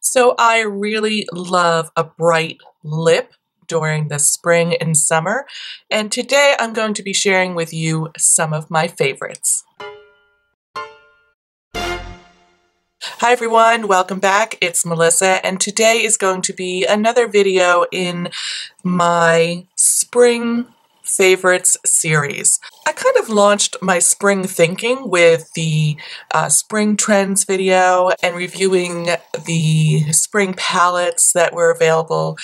So I really love a bright lip during the spring and summer, and today I'm going to be sharing with you some of my favorites. Hi everyone, welcome back. It's Melissa, and today is going to be another video in my spring favorites series. I kind of launched my spring thinking with the spring trends video and reviewing the spring palettes that were available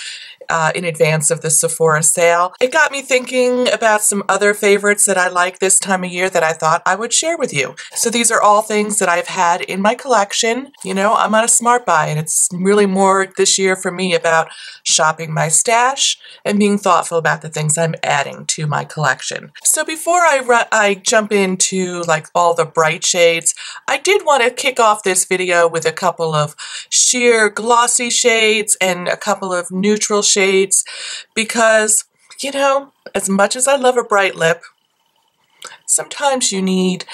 in advance of the Sephora sale. It got me thinking about some other favorites that I like this time of year that I thought I would share with you. So these are all things that I've had in my collection. You know, I'm on a smart buy, and it's really more this year for me about shopping my stash and being thoughtful about the things I'm adding to my collection. So before I jump into like all the bright shades, I did want to kick off this video with a couple of sheer glossy shades and a couple of neutral shades because, you know, as much as I love a bright lip, sometimes you need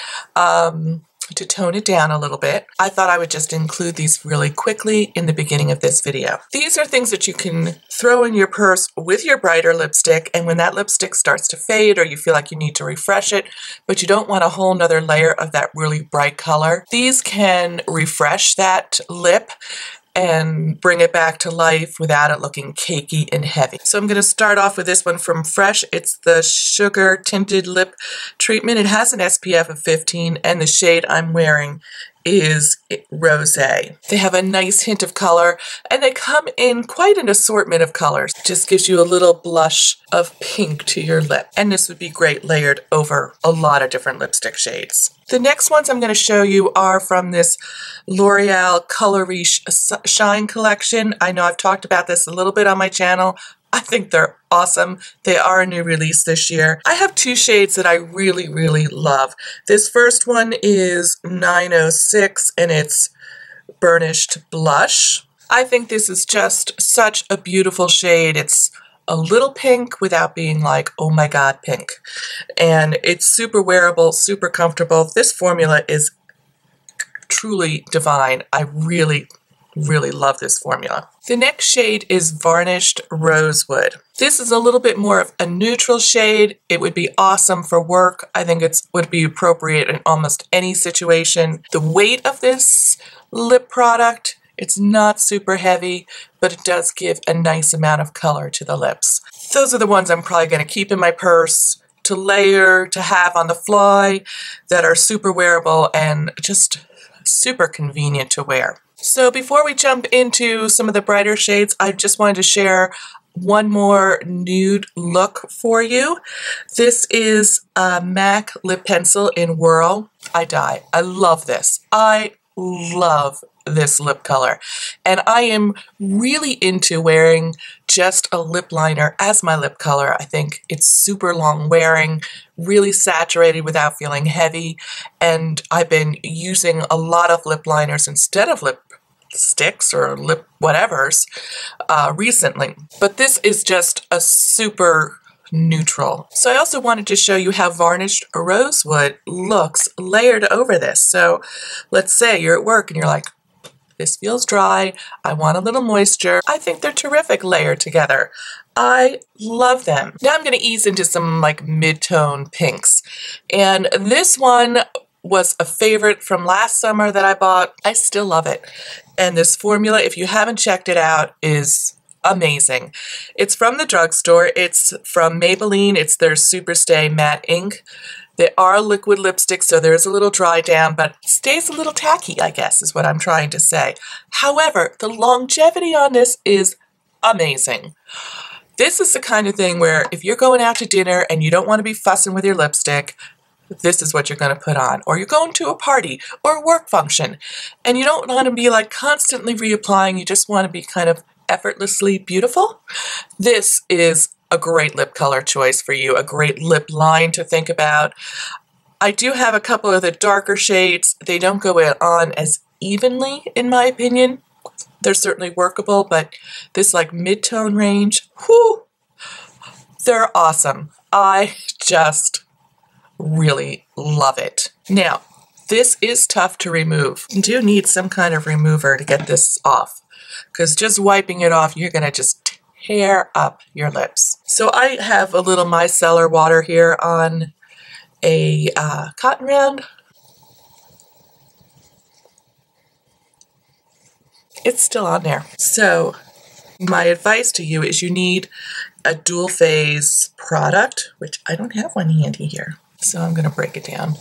to tone it down a little bit. I thought I would just include these really quickly in the beginning of this video. These are things that you can throw in your purse with your brighter lipstick, and when that lipstick starts to fade or you feel like you need to refresh it, but you don't want a whole nother layer of that really bright color, these can refresh that lip and bring it back to life without it looking cakey and heavy. So I'm going to start off with this one from Fresh. It's the Sugar Tinted Lip Treatment. It has an SPF of 15, and the shade I'm wearing is Rosé. They have a nice hint of color, and they come in quite an assortment of colors. Just gives you a little blush of pink to your lip, and this would be great layered over a lot of different lipstick shades. The next ones I'm going to show you are from this L'Oreal Color Riche Shine collection. I know I've talked about this a little bit on my channel. I think they're awesome. They are a new release this year. I have two shades that I really, really love. This first one is 906, and it's Burnished Blush. I think this is just such a beautiful shade. It's a little pink without being like, oh my god, pink. And it's super wearable, super comfortable. This formula is truly divine. I really love this formula. The next shade is Varnished Rosewood. This is a little bit more of a neutral shade. It would be awesome for work. I think it would be appropriate in almost any situation. The weight of this lip product, it's not super heavy, but it does give a nice amount of color to the lips. Those are the ones I'm probably going to keep in my purse to layer, to have on the fly, that are super wearable and just super convenient to wear. So before we jump into some of the brighter shades, I just wanted to share one more nude look for you. This is a MAC lip pencil in Whirl. I die. I love this. I love this lip color, and I am really into wearing just a lip liner as my lip color. I think it's super long wearing, really saturated without feeling heavy, and I've been using a lot of lip liners instead of lip sticks or lip whatevers recently, but this is just a super neutral. So I also wanted to show you how Varnished Rosewood looks layered over this. So let's say you're at work and you're like, this feels dry, I want a little moisture. I think they're terrific layered together. I love them. Now I'm going to ease into some like mid-tone pinks, and this one was a favorite from last summer that I bought. I still love it. And this formula, if you haven't checked it out, is amazing. It's from the drugstore. It's from Maybelline. It's their Superstay Matte Ink. They are liquid lipsticks, so there's a little dry down, but it stays a little tacky, I guess, is what I'm trying to say. However, the longevity on this is amazing. This is the kind of thing where if you're going out to dinner and you don't want to be fussing with your lipstick, this is what you're going to put on. Or you're going to a party or a work function, and you don't want to be like constantly reapplying, you just want to be kind of effortlessly beautiful. This is a great lip color choice for you, a great lip line to think about. I do have a couple of the darker shades. They don't go on as evenly, in my opinion. They're certainly workable, but this like mid-tone range, whoo, they're awesome. I just really love it. Now, This is tough to remove. You do need some kind of remover to get this off, because just wiping it off, you're gonna just tear up your lips. So I have a little micellar water here on a cotton round. It's still on there. So my advice to you is you need a dual phase product, which I don't have one handy here. So I'm gonna break it down.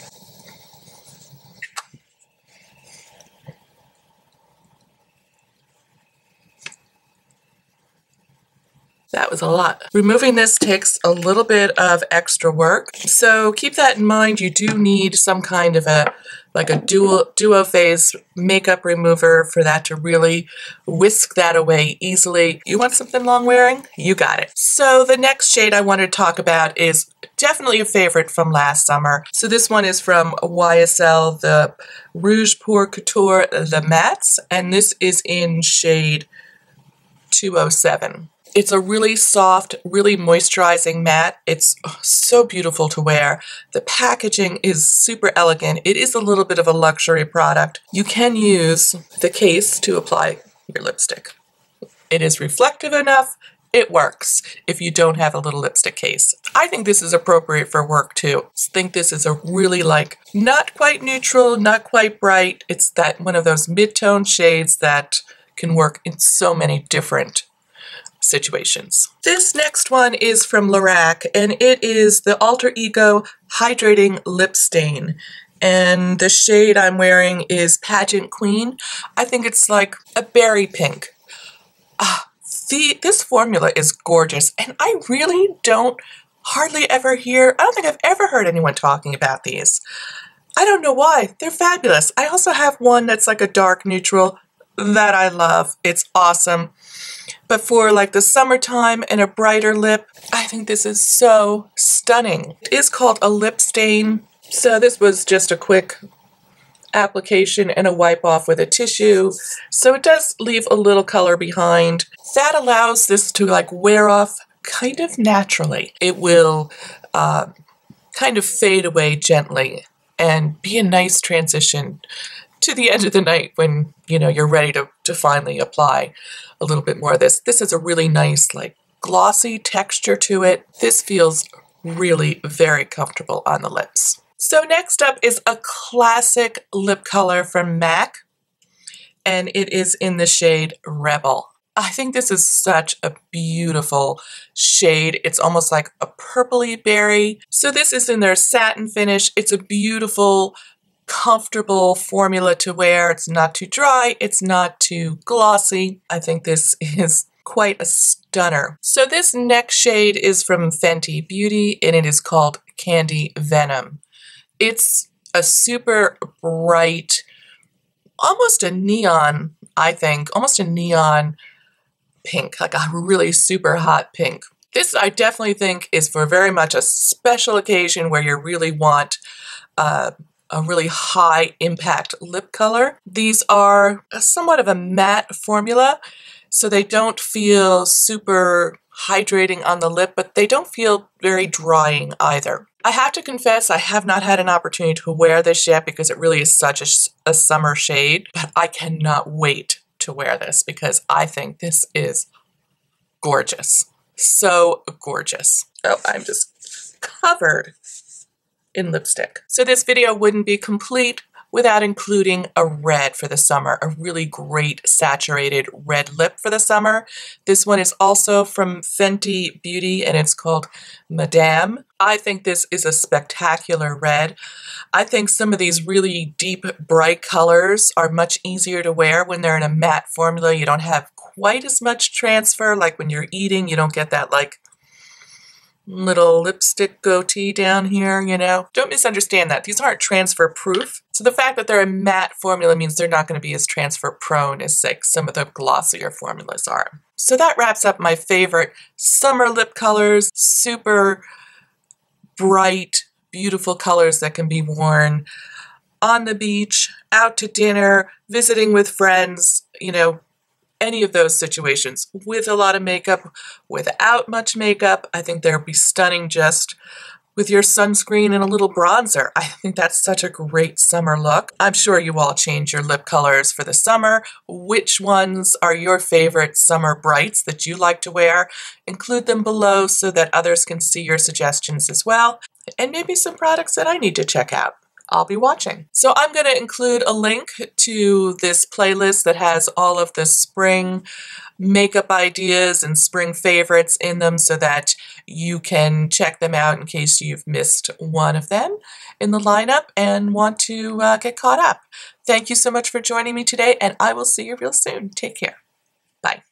That was a lot. Removing this takes a little bit of extra work. So keep that in mind. You do need some kind of a duo phase makeup remover for that to really whisk that away easily. You want something long wearing? You got it. So the next shade I want to talk about is definitely a favorite from last summer. So this one is from YSL, the Rouge Pour Couture, the Mattes, and this is in shade 207. It's a really soft, really moisturizing matte. It's so beautiful to wear. The packaging is super elegant. It is a little bit of a luxury product. You can use the case to apply your lipstick. It is reflective enough. It works if you don't have a little lipstick case. I think this is appropriate for work too. I think this is a really not quite neutral, not quite bright. It's that one of those mid-tone shades that can work in so many different situations. This next one is from Lorac, and it is the Alter Ego Hydrating Lip Stain. And the shade I'm wearing is Pageant Queen. I think it's like a berry pink. This formula is gorgeous, and I really don't hardly ever hear, I don't think I've ever heard anyone talking about these. I don't know why. They're fabulous. I also have one that's like a dark neutral that I love. It's awesome. But for like the summertime and a brighter lip, I think this is so stunning. It is called a lip stain. So this was just a quick application and a wipe off with a tissue. So it does leave a little color behind. That allows this to like wear off kind of naturally. It will kind of fade away gently and be a nice transition to the end of the night when, you know, you're ready to finally apply a little bit more of this. This is a really nice, like, glossy texture to it. This feels really very comfortable on the lips. So next up is a classic lip color from MAC, and it is in the shade Rebel. I think this is such a beautiful shade. It's almost like a purpley berry. So this is in their satin finish. It's a beautiful, comfortable formula to wear. It's not too dry. It's not too glossy. I think this is quite a stunner. So this next shade is from Fenty Beauty, and it is called Candy Venom. It's a super bright, almost a neon, I think, almost a neon pink, like a really super hot pink. This I definitely think is for very much a special occasion where you really want a really high impact lip color. These are somewhat of a matte formula, so they don't feel super hydrating on the lip, but they don't feel very drying either. I have to confess, I have not had an opportunity to wear this yet because it really is such a summer shade, but I cannot wait to wear this because I think this is gorgeous. So gorgeous. Oh, I'm just covered in lipstick. So this video wouldn't be complete without including a red for the summer, a really great saturated red lip for the summer. This one is also from Fenty Beauty and it's called Madame. I think this is a spectacular red. I think some of these really deep, bright colors are much easier to wear when they're in a matte formula. You don't have quite as much transfer, like when you're eating, you don't get that like little lipstick goatee down here, you know. Don't misunderstand that. These aren't transfer proof. So the fact that they're a matte formula means they're not going to be as transfer prone as like some of the glossier formulas are. So that wraps up my favorite summer lip colors. Super bright, beautiful colors that can be worn on the beach, out to dinner, visiting with friends, you know, any of those situations, with a lot of makeup, without much makeup. I think they'll be stunning just with your sunscreen and a little bronzer. I think that's such a great summer look. I'm sure you all change your lip colors for the summer. Which ones are your favorite summer brights that you like to wear? Include them below so that others can see your suggestions as well, and maybe some products that I need to check out. I'll be watching. So I'm going to include a link to this playlist that has all of the spring makeup ideas and spring favorites in them so that you can check them out in case you've missed one of them in the lineup and want to get caught up. Thank you so much for joining me today, and I will see you real soon. Take care. Bye.